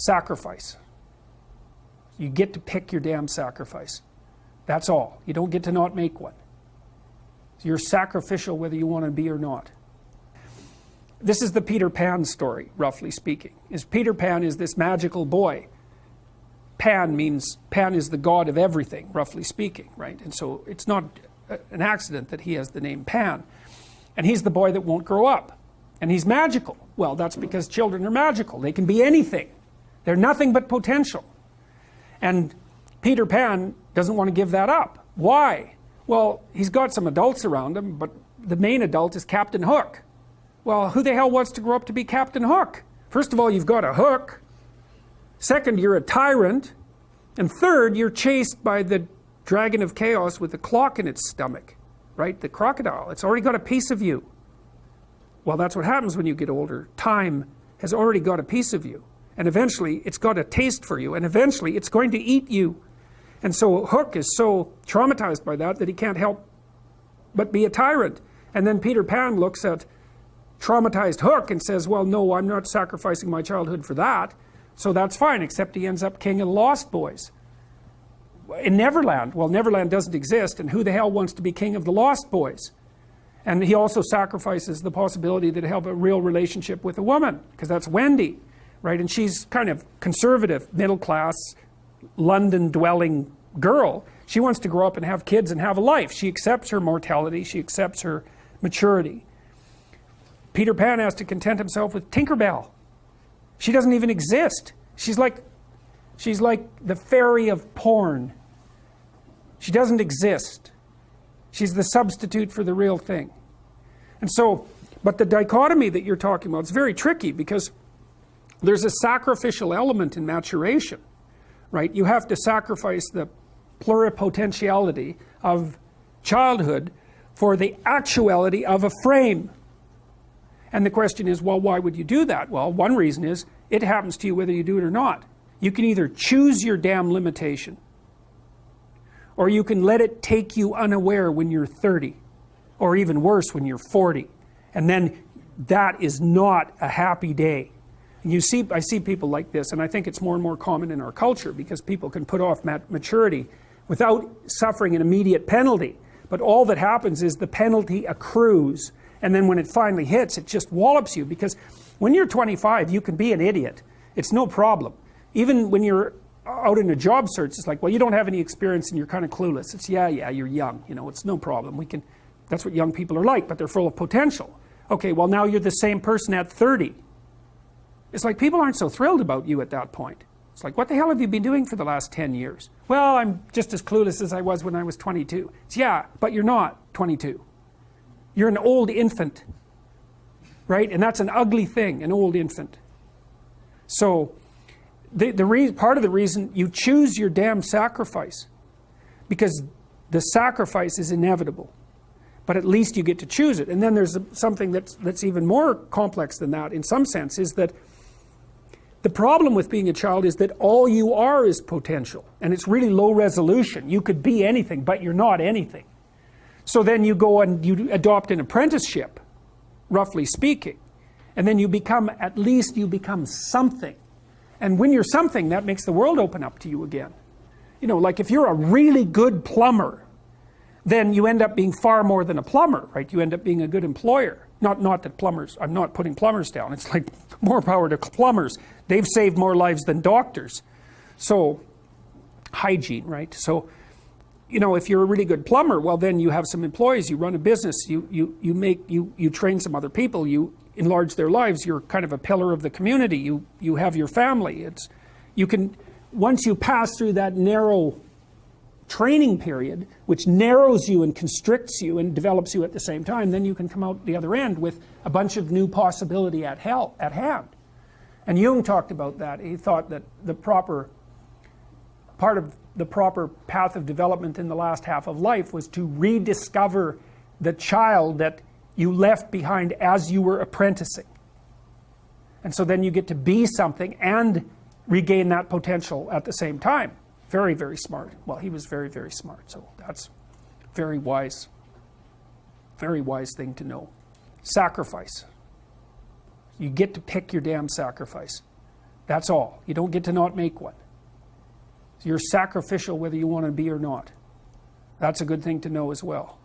sacrifice. You get to pick your damn sacrifice. That's all. You don't get to not make one. You're sacrificial whether you want to be or not. This is the Peter Pan story, roughly speaking. Peter Pan is this magical boy. Pan is the god of everything, roughly speaking, right? And so it's not an accident that he has the name Pan. And he's the boy that won't grow up. And he's magical. Well, that's because children are magical. They can be anything. They're nothing but potential. And Peter Pan doesn't want to give that up. Why? Well, he's got some adults around him, but the main adult is Captain Hook. Well, who the hell wants to grow up to be Captain Hook? First of all, you've got a hook. Second, you're a tyrant. And third, you're chased by the dragon of chaos with a clock in its stomach, right? The crocodile. It's already got a piece of you. Well, that's what happens when you get older. Time has already got a piece of you. And eventually, it's got a taste for you. And eventually, it's going to eat you. And so Hook is so traumatized by that he can't help but be a tyrant. And then Peter Pan looks at traumatized Hook and says, well, no, I'm not sacrificing my childhood for that. So that's fine, except he ends up king of the Lost Boys. In Neverland, well, Neverland doesn't exist, and who the hell wants to be king of the Lost Boys? And he also sacrifices the possibility that he'll have a real relationship with a woman, because that's Wendy, right? And she's kind of conservative, middle-class, London-dwelling girl. She wants to grow up and have kids and have a life. She accepts her mortality. She accepts her maturity. Peter Pan has to content himself with Tinkerbell. She doesn't even exist. She's like the fairy of porn. She doesn't exist. She's the substitute for the real thing. And so, but the dichotomy that you're talking about is very tricky, because there's a sacrificial element in maturation, right? You have to sacrifice the pluripotentiality of childhood for the actuality of a frame. And the question is, well, why would you do that? Well, one reason is it happens to you whether you do it or not. You can either choose your damn limitation, or you can let it take you unaware when you're 30, or even worse, when you're 40. And then that is not a happy day. And I see people like this, and I think it's more and more common in our culture, because people can put off maturity without suffering an immediate penalty. But all that happens is the penalty accrues. And then when it finally hits, it just wallops you. Because when you're 25, you can be an idiot. It's no problem. Even when you're out in a job search, it's like, well, you don't have any experience and you're kind of clueless. It's, yeah, you're young. You know, it's no problem. That's what young people are like, but they're full of potential. Okay, well, now you're the same person at 30. It's like people aren't so thrilled about you at that point. It's like, what the hell have you been doing for the last 10 years? Well, I'm just as clueless as I was when I was 22. It's, yeah, but you're not 22. You're an old infant, right? And that's an ugly thing, an old infant. So part of the reason you choose your damn sacrifice, because the sacrifice is inevitable, but at least you get to choose it. And then there's something that's even more complex than that in some sense, is that the problem with being a child is that all you are is potential, and it's really low resolution. You could be anything, but you're not anything. So then you go and you adopt an apprenticeship, roughly speaking, and then you become something. And when you're something, that makes the world open up to you again. You know, like if you're a really good plumber, then you end up being far more than a plumber, right? You end up being a good employer. Not that plumbers, I'm not putting plumbers down. It's like more power to plumbers. They've saved more lives than doctors. So, hygiene, right? So, you know, if you're a really good plumber, well, then you have some employees, you run a business, you train some other people, you enlarge their lives, you're kind of a pillar of the community, you have your family. Once you pass through that narrow training period, which narrows you and constricts you and develops you at the same time, then you can come out the other end with a bunch of new possibility at hand. And Jung talked about that. He thought that part of the proper path of development in the last half of life was to rediscover the child that you left behind as you were apprenticing. And so then you get to be something and regain that potential at the same time. Very, very smart. Well, he was very, very smart. So that's very wise thing to know. Sacrifice. You get to pick your damn sacrifice. That's all. You don't get to not make one. So you're sacrificial whether you want to be or not. That's a good thing to know as well.